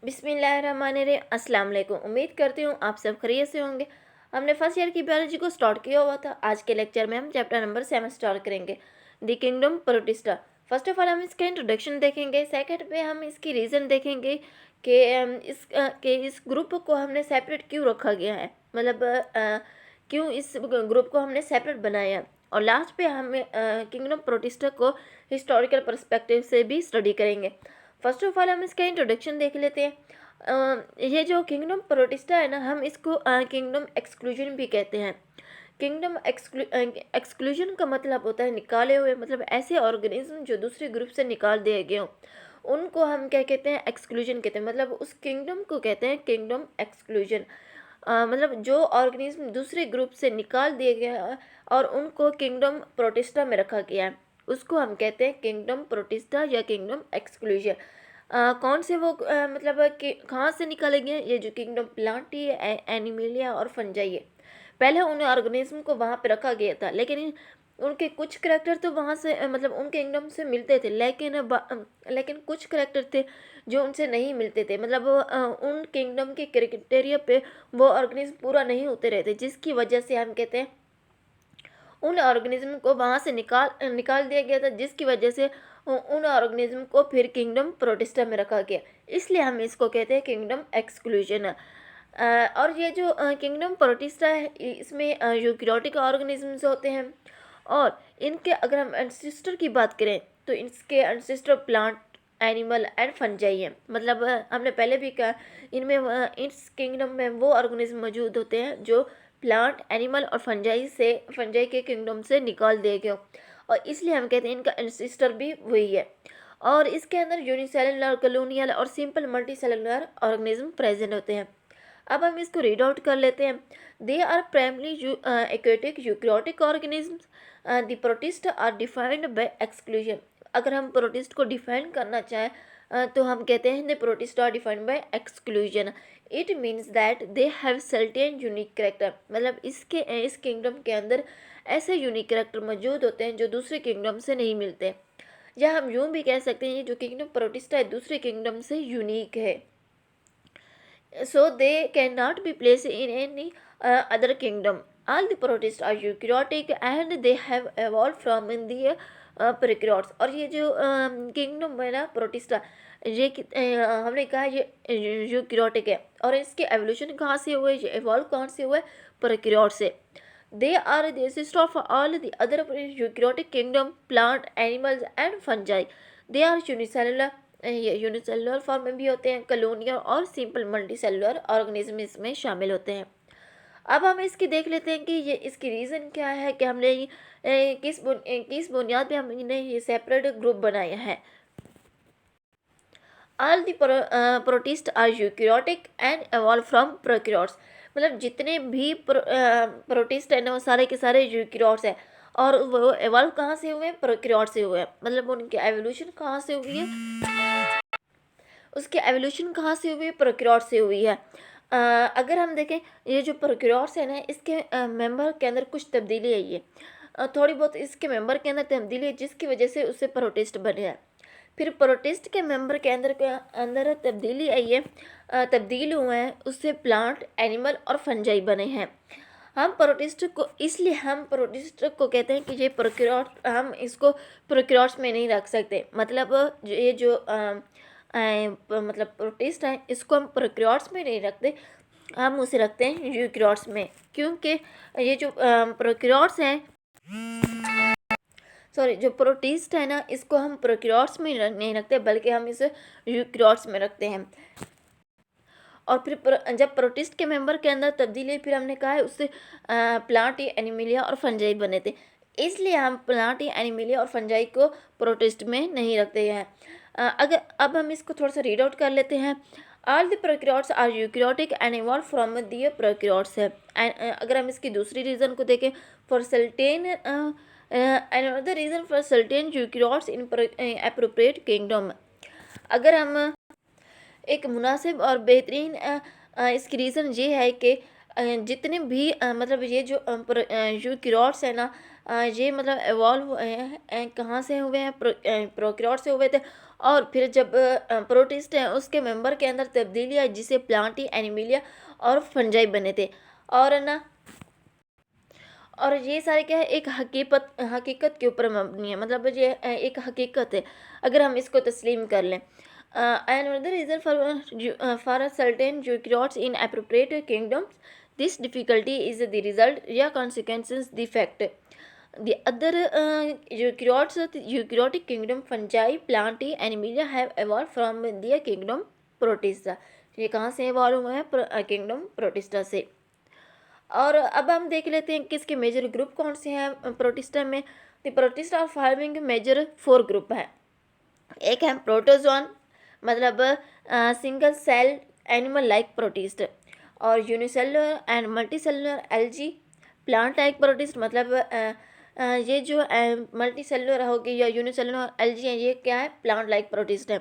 बिस्मिल्लाहिर्रहमानिर्रहीम। अस्सलाम वालेकुम। उम्मीद करती हूँ आप सब खैरियत से होंगे। हमने फर्स्ट ईयर की बायोलॉजी को स्टार्ट किया हुआ था। आज के लेक्चर में हम चैप्टर नंबर 7 स्टार्ट करेंगे, the kingdom protista. First of all हम इसका इंट्रोडक्शन देखेंगे। सेकंड पे हम इसकी रीज़न देखेंगे कि इस ग्रुप को हमने सेपरेट क्यों रखा गया है, मतलब क्यों इस ग्रुप को हमने सेपरेट बनाया है। और लास्ट पे हम किंगडम प्रोटिस्टा को हिस्टोरिकल पर्सपेक्टिव से भी स्टडी करेंगे। फर्स्ट ऑफ ऑल हम इसका इंट्रोडक्शन देख लेते हैं। ये जो किंगडम प्रोटिस्टा है ना, हम इसको किंगडम एक्सक्लूजन भी कहते हैं। किंगडम एक्सक्लूजन का मतलब होता है निकाले हुए, मतलब ऐसे ऑर्गेनिज्म जो दूसरे ग्रुप से निकाल दिए गए हों, उनको हम क्या कहते हैं, एक्सक्लूजन कहते हैं। मतलब उस किंगडम को कहते हैं किंगडम एक्सक्लूजन। मतलब जो ऑर्गेनिज्म दूसरे ग्रुप से निकाल दिए गए हैं और उनको किंगडम प्रोटिस्टा में रखा गया है, उसको हम कहते हैं किंगडम प्रोटिस्टा या किंगडम एक्सक्लूजन। कौन से वो मतलब कि कहाँ से निकाले गए? ये जो किंगडम प्लांटी है, एनिमलिया और फंजाई है। पहले उन ऑर्गेनिज्म को वहाँ पे रखा गया था, लेकिन उनके कुछ करैक्टर तो वहाँ से मतलब उन किंगडम से मिलते थे, लेकिन कुछ करैक्टर थे जो उनसे नहीं मिलते थे। मतलब उन किंगडम के क्राइटेरिया पे वो ऑर्गेनिज्म पूरा नहीं होते रहते, जिसकी वजह से हम कहते हैं उन ऑर्गेनिज्म को वहाँ से निकाल दिया गया था, जिसकी वजह से उन ऑर्गेनिज्म को फिर किंगडम प्रोटिस्टा में रखा गया। इसलिए हम इसको कहते हैं किंगडम एक्सक्लूजन। और ये जो किंगडम प्रोटिस्टा है, इसमें यूकेरियोटिक ऑर्गेनिजम्स होते हैं। और इनके अगर हम एंसेस्टर की बात करें तो इसके ancestor plant, animal and fungi हैं। मतलब हमने पहले भी कहा, इनमें इस किंगडम में वो ऑर्गेनिज्म मौजूद होते हैं जो प्लांट, एनिमल और फंजाई के किंगडम से निकाल दिए गए, और इसलिए हम कहते हैं इनका एंसेस्टर भी वही है। और इसके अंदर यूनिसेलुलर, कॉलोनियल और simple multi cellular organism present होते हैं। अब हम इसको रीड आउट कर लेते हैं। They are primary aquatic eukaryotic organisms. The protist are defined by exclusion. अगर हम प्रोटिस्ट को डिफाइन करना चाहें तो हम कहते हैं the protist are defined by exclusion. It means that they have certain unique character. मतलब इस किंगडम के अंदर ऐसे यूनिक करेक्टर मौजूद होते हैं जो दूसरे किंगडम से नहीं मिलते, या हम यूँ भी कह सकते हैं जो किंगडम प्रोटिस्टा है दूसरे किंगडम से यूनिक है। So they cannot be placed in any other kingdom. All the protists are eukaryotic and they have evolved from in the prokaryotes. और ये जो किंगडम है ना प्रोटिस्टा, हमने कहा ये यूकेरियोटिक है, और इसके एवोल्यूशन कहाँ से हुए, ये इवॉल्व कहाँ से हुए, प्रोकैरियोट से। They are the ancestor of all the other eukaryotic kingdom, plant, animals and fungi. They are unicellular, ये यूनिसेलुलर फॉर्म में भी होते हैं, कॉलोनियल और सिंपल मल्टी सेलुलर ऑर्गेनिज्म इसमें शामिल होते हैं। अब हम इसकी देख लेते हैं कि ये इसकी रीज़न क्या है कि हमने किस बुनियाद पे हमने ये सेपरेट ग्रुप बनाया है। All the protist are eukaryotic and evolved from prokaryotes. मतलब जितने भी प्रोटिस्ट हैं ना, वो सारे के सारे यूकेरियोट्स हैं, और वो एवॉल्व कहाँ से हुए हैं, प्रोकैरियोट से हुए हैं। मतलब उनकी एवोल्यूशन कहाँ से हुई है, उसकी एवोल्यूशन कहाँ से हुई है, प्रोकैरियोट से हुई है। अगर हम देखें ये जो प्रोकैरियोट्स है ना, इसके मेंबर के अंदर कुछ तब्दीली आई है, थोड़ी बहुत इसके मेंबर के अंदर तब्दीली है, जिसकी वजह से उससे प्रोटिस्ट बने हैं। फिर प्रोटिस्ट के मेंबर के अंदर तब्दीली आई है, तब्दील हुए हैं, उससे प्लांट, एनिमल और फंजाई बने हैं। इसलिए हम प्रोटिस्ट को कहते हैं कि ये प्रोकैरियोट, हम इसको प्रोकैरियोट्स में नहीं रख सकते। मतलब ये जो मतलब प्रोटिस्ट है, इसको हम प्रोकैरियोट्स में नहीं रखते, हम उसे रखते हैं यूकेरियोट्स में, क्योंकि ये जो प्रोकैरियोट्स हैं, सॉरी, जो प्रोटिस्ट है ना, इसको हम प्रोकैरियोट्स में नहीं रखते, बल्कि हम इसे यूकेरियोट्स में रखते हैं। और फिर जब प्रोटिस्ट के मेंबर के अंदर तब्दीली, फिर हमने कहा है उससे प्लांट, एनिमिलिया और फंजाई बने थे, इसलिए हम प्लांट, एनिमिलिया और फंजाई को प्रोटिस्ट में नहीं रखते हैं। अगर अब हम इसको थोड़ा सा रीड आउट कर लेते हैं। All the prokaryotes are eukaryotic and evolve from the prokaryotes है। अगर हम इसकी दूसरी रीज़न को देखें, for certain another reason for certain eukaryotes in appropriate kingdom। अगर हम एक मुनासिब और बेहतरीन इसकी रीज़न ये है कि जितने भी मतलब ये जो यूकेरियोट्स है ना, ये मतलब एवॉल्व हुए हैं, कहाँ से हुए हैं, प्रोकैरियोट से हुए थे, और फिर जब प्रोटिस्ट है उसके मेंबर के अंदर तब्दीली आई जिसे प्लांटी, एनिमिलिया और फंजाई बने थे। और ना और ये सारे क्या है, एक हकीकत के ऊपर मबनी है, मतलब ये एक हकीकत है अगर हम इसको तस्लीम कर लें। And another reason for certain eukaryotes in appropriate kingdoms, this difficulty is the result या consequences the fact. The other eukaryotic kingdom, fungi, plantae, animalia have evolved from the kingdom Protista। ये कहाँ से evolve हुए हैं? Kingdom protista से। और अब हम देख लेते हैं कि इसके मेजर ग्रुप कौन से हैं प्रोटिस्टा में। The Protista are following major 4 group है। एक है प्रोटोजोन, मतलब single cell animal like protist, और unicellular and multicellular algae plant like protist, मतलब ये जो मल्टी सेलुलर होगी या यूनिसेलुलर एल्गी है, ये क्या है? प्लांट लाइक प्रोटिस्ट है।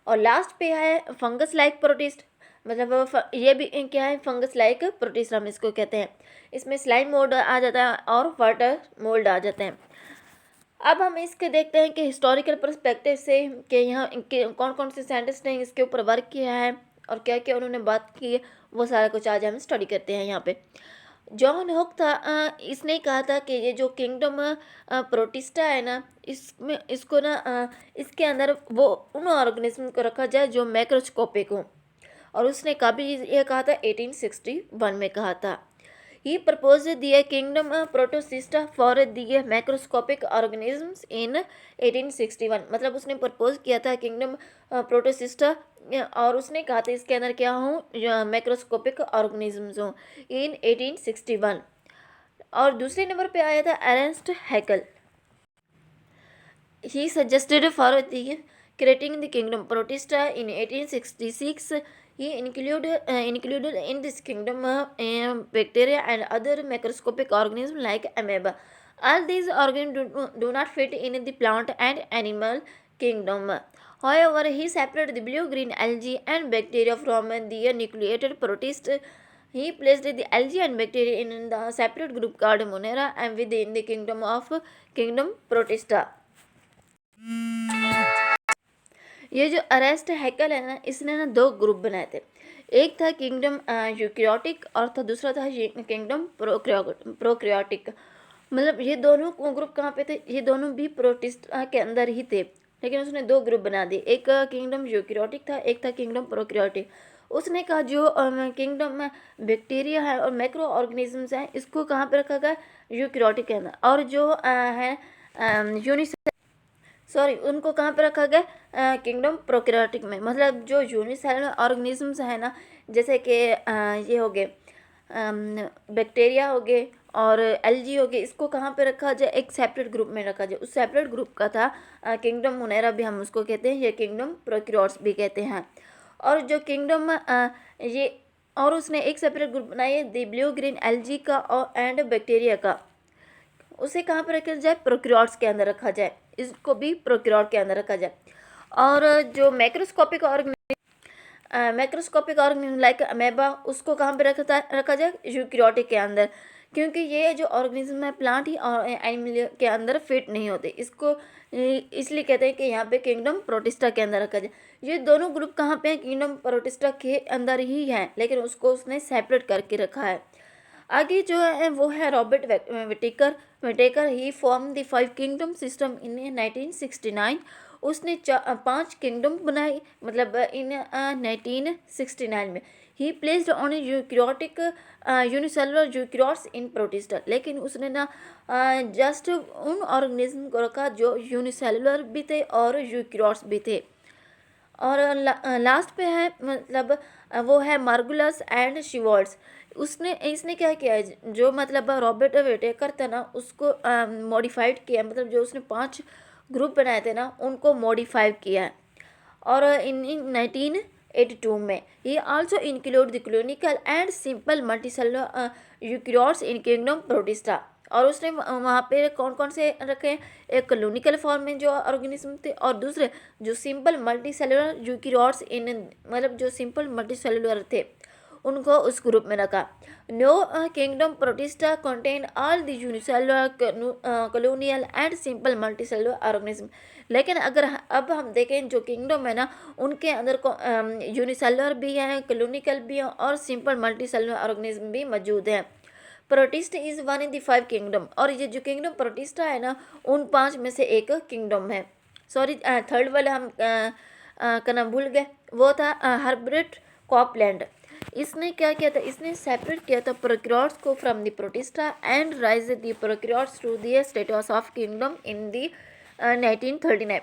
और लास्ट पे है फंगस लाइक प्रोटिस्ट, मतलब ये भी क्या है? फंगस लाइक प्रोटिस्ट हम इसको कहते हैं। इसमें स्लाइम मोल्ड आ जाता है और वाटर मोल्ड आ जाते हैं। अब हम इसके देखते हैं कि हिस्टोरिकल पर्सपेक्टिव से कि यहाँ इनके कौन कौन से साइंटिस्ट ने इसके ऊपर वर्क किया है और क्या क्या उन्होंने बात की है, वो सारा कुछ आज हम स्टडी करते हैं यहाँ पे। जॉन हुक था, इसने कहा था कि ये जो किंगडम प्रोटिस्टा है ना, इसमें इसको ना इसके अंदर वो उन ऑर्गेनिज्म को रखा जाए जो मैक्रोस्कोपिक हो। और उसने कभी ये कहा था 1861 में कहा था। ही प्रपोज दिए किंगडम प्रोटोसिस्टा फॉर दिए मैक्रोस्कोपिक ऑर्गेनिजम्स इन 1861, मतलब उसने प्रपोज किया था किंगडम प्रोटोसिस्टा, और उसने कहा था इसके अंदर क्या हूँ? मैक्रोस्कोपिक ऑर्गेनिजम्स हों इन 1861। और दूसरे नंबर पे आया था Ernst Haeckel. He suggested for the creating the kingdom protista in 1866. He included in this kingdom bacteria and other microscopic organisms like amoeba. All these organisms do not fit in the plant and animal kingdom. However, he separated the blue-green algae and bacteria from the nucleated protist. He placed the algae and bacteria in the separate group called Monera and within the kingdom Protista. ये जो arrest हैकल है ना, इसने ना 2 group बनाए थे। एक था किंगडम यूकैरियोटिक और था दूसरा था किंगडम प्रोकैरियोटिक। मतलब ये दोनों ग्रुप कहाँ पे थे? ये दोनों भी प्रोटिस्टा के अंदर ही थे, लेकिन उसने 2 ग्रुप बना दिए। एक किंगडम यूकैरियोटिक था, एक था किंगडम प्रोकैरियोटिक। उसने कहा जो किंगडम में बैक्टीरिया है और माइक्रो ऑर्गेनिजम्स हैं, इसको कहाँ पे रखा गया? यूकैरियोटिक के अंदर। और जो है उनको कहाँ पे रखा गया? किंगडम प्रोकैरियोटिक में। मतलब जो यूनिसेलुलर ऑर्गेनिजम्स है ना, जैसे कि ये हो गए बैक्टीरिया हो गए और एल्गी हो गए, इसको कहाँ पे रखा जाए? एक सेपरेट ग्रुप में रखा जाए। उस सेपरेट ग्रुप का था किंगडम मोनेरा भी हम उसको कहते हैं, या किंगडम प्रोकैरियोट्स भी कहते हैं। और जो किंगडम ये और उसने एक सेपरेट ग्रुप बनाया है द ब्लू ग्रीन एल्गी का और एंड बैक्टीरिया का, उसे कहाँ पर रखा जाए? प्रोकैरियोट्स के अंदर रखा जाए। इसको भी प्रोकैरियोट के अंदर रखा जाए। और जो मैक्रोस्कोपिक ऑर्गेनिज्म लाइक अमेबा, उसको कहाँ पे रखा जाए? यूकैरियोटिक के अंदर, क्योंकि ये जो ऑर्गेनिज्म है प्लांट ही और एनिमल के अंदर फिट नहीं होते। इसको इसलिए कहते हैं कि यहाँ पे किंगडम प्रोटिस्टा के अंदर रखा जाए। ये दोनों ग्रुप कहाँ पे हैं? किंगडम प्रोटिस्टा के अंदर ही हैं, लेकिन उसको उसने सेपरेट करके रखा है। आगे जो है वो है Robert Whittaker. He form the 5 kingdom system in 1969। उसने 5 किंगडम बनाए, मतलब इन 1969 में। He placed on eukaryotic unicellular eukaryotes in protista, लेकिन उसने ना जस्ट उन ऑर्गेनिज्म को रखा जो यूनिसेलुलर भी थे और यूकैरियोट्स भी थे। और लास्ट पे है, मतलब वो है मार्गुलस एंड शिवॉल्ड्स। इसने क्या किया है? जो मतलब रॉबर्ट विटेकर था ना, उसको मॉडिफाइड किया, मतलब जो उसने 5 ग्रुप बनाए थे ना, उनको मॉडिफाई किया है। और इन 1982 में ही also include the clinical and simple multicellular eukaryotes in kingdom protista. और उसने वहाँ पे कौन कौन से रखे हैं? एक क्लिनिकल फॉर्म में जो ऑर्गेनिज्म थे, और दूसरे जो सिंपल मल्टीसेलुलर यूकैरियोट्स इन, मतलब जो सिंपल मल्टीसेलुलर थे, उनको उस ग्रुप में रखा। No kingdom protista contain all the unicellular colonial and simple multicellular organism. लेकिन अगर अब हम देखें जो किंगडम है ना, उनके अंदर यूनिसेलुलर भी हैं, कॉलोनिकल भी हैं और सिंपल मल्टीसेलुलर ऑर्गेनिज्म भी मौजूद हैं। Protista is one in the 5 kingdom, और ये जो किंगडम प्रोटिस्टा है ना, उन 5 में से एक किंगडम है। सॉरी, थर्ड वाला हम का नाम भूल गए, वो था हर्बर्ट कॉपलैंड। इसने क्या किया था, इसने सेपरेट किया था प्रोकैरियोट्स को from the protista and raise the prokaryotes to the status of kingdom in the 1939।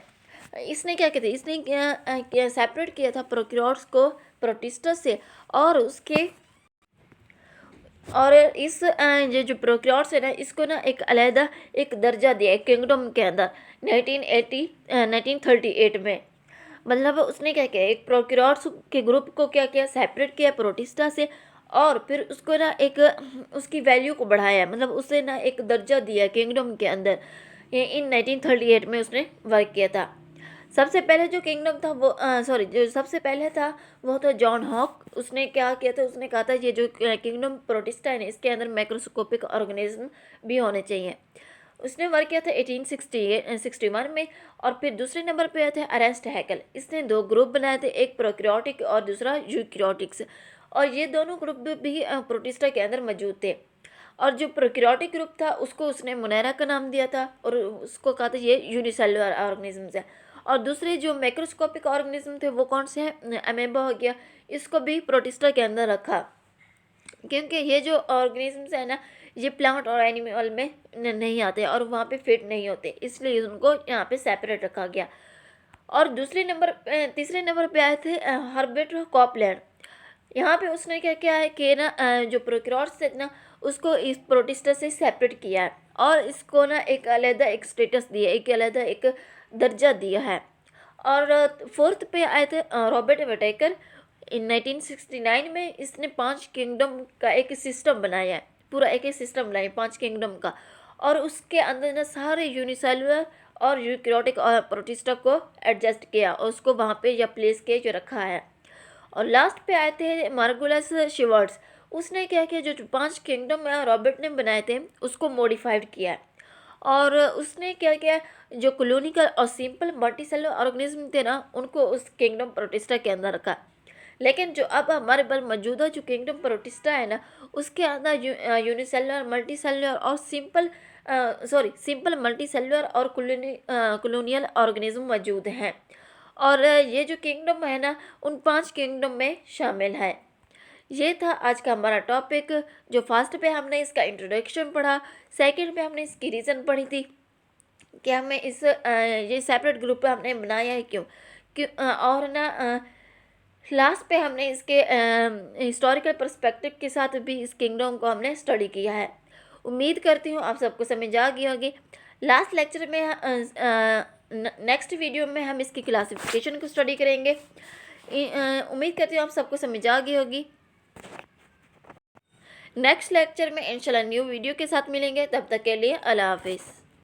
इसने क्या किया था, इसने सेपरेट किया था प्रोकैरियोट्स को प्रोटिस्टा से, और उसके और इस ये जो प्रोकैरियोट्स है ना, इसको ना एक अलहदा एक दर्जा दिया किंगडम के अंदर 1938 में। मतलब उसने क्या किया, एक प्रोकैरियोट्स के ग्रुप को क्या किया, सेपरेट किया प्रोटिस्टा से, और फिर उसको ना एक उसकी वैल्यू को बढ़ाया, मतलब उसे ना एक दर्जा दिया किंगडम के अंदर। ये इन 1938 में उसने वर्क किया था। सबसे पहले जो किंगडम था वो जो सबसे पहले था वो था जॉन हॉक। उसने क्या किया था, उसने कहा था ये जो किंगडम प्रोटिस्टा है इसके अंदर माइक्रोस्कोपिक ऑर्गेनिज्म भी होने चाहिए। उसने वर्क किया था 1861 में। और फिर दूसरे नंबर पे आए थे अरेस्ट हैकल। इसने 2 ग्रुप बनाए थे, एक प्रोकैरियोटिक और दूसरा यूकैरियोटिक्स, और ये दोनों ग्रुप भी प्रोटिस्टा के अंदर मौजूद थे। और जो प्रोकैरियोटिक ग्रुप था उसको उसने मोनेरा का नाम दिया था, और उसको कहा था ये यूनिसेलुलर ऑर्गेनिजम्स है। और दूसरे जो मैक्रोस्कोपिक ऑर्गेनिज्म थे वो कौन से हैं, अमेबा हो गया, इसको भी प्रोटिस्टा के अंदर रखा, क्योंकि ये जो ऑर्गेनिजम्स है ना, ये प्लांट और एनिमल में नहीं आते और वहाँ पे फिट नहीं होते, इसलिए उनको यहाँ पे सेपरेट रखा गया। और तीसरे नंबर पे आए थे हर्बर्ट कॉपलैंड। यहाँ पे उसने क्या किया है कि ना जो प्रोकैरियोट्स थे ना, उसको इस प्रोटिस्टा से सेपरेट किया है, और इसको ना एक अलहदा एक स्टेटस दिया, एक अलहदा एक दर्जा दिया है। और फोर्थ पे आए थे रॉबर्ट वेटेकर। इन 1969 में इसने 5 किंगडम का एक सिस्टम बनाया है, पूरा एक सिस्टम बनाया 5 किंगडम का, और उसके अंदर ना सारे यूनिसेलुलर और यूकैरियोटिक और प्रोटिस्टा को एडजस्ट किया और उसको वहाँ पे या प्लेस के जो रखा है। और लास्ट पे आए थे मार्गुलस शिवर्ट्स। उसने क्या किया, जो 5 किंगडम रॉबर्ट ने बनाए थे उसको मॉडिफाइड किया है, और उसने क्या किया, जो कॉलोनिकल और सिंपल मल्टीसेलुलर ऑर्गेनिज्म थे ना, उनको उस किंगडम प्रोटिस्टा के अंदर रखा। लेकिन जो अब हमारे पास मौजूदा जो किंगडम प्रोटिस्टा है ना, उसके अंदर यूनिसेलुलर मल्टीसेलुलर और सिंपल मल्टीसेलुलर और कॉलोनियल ऑर्गेनिज्म मौजूद हैं। और ये जो किंगडम है ना, उन 5 किंगडम में शामिल है। ये था आज का हमारा टॉपिक। जो फर्स्ट पे हमने इसका इंट्रोडक्शन पढ़ा, सेकंड पे हमने इसकी रीज़न पढ़ी थी कि हमें ये सेपरेट ग्रुप पे हमने बनाया है क्यों, और ना लास्ट पे हमने इसके हिस्टोरिकल पर्सपेक्टिव के साथ भी इस किंगडम को हमने स्टडी किया है। उम्मीद करती हूँ आप सबको समझ आ गई होगी। लास्ट लेक्चर में नेक्स्ट वीडियो में हम इसकी क्लासिफिकेशन को स्टडी करेंगे। उम्मीद करती हूँ आप सबको समझ आ गई होगी। नेक्स्ट लेक्चर में इंशाल्लाह न्यू वीडियो के साथ मिलेंगे, तब तक के लिए अल्लाह हाफिज़।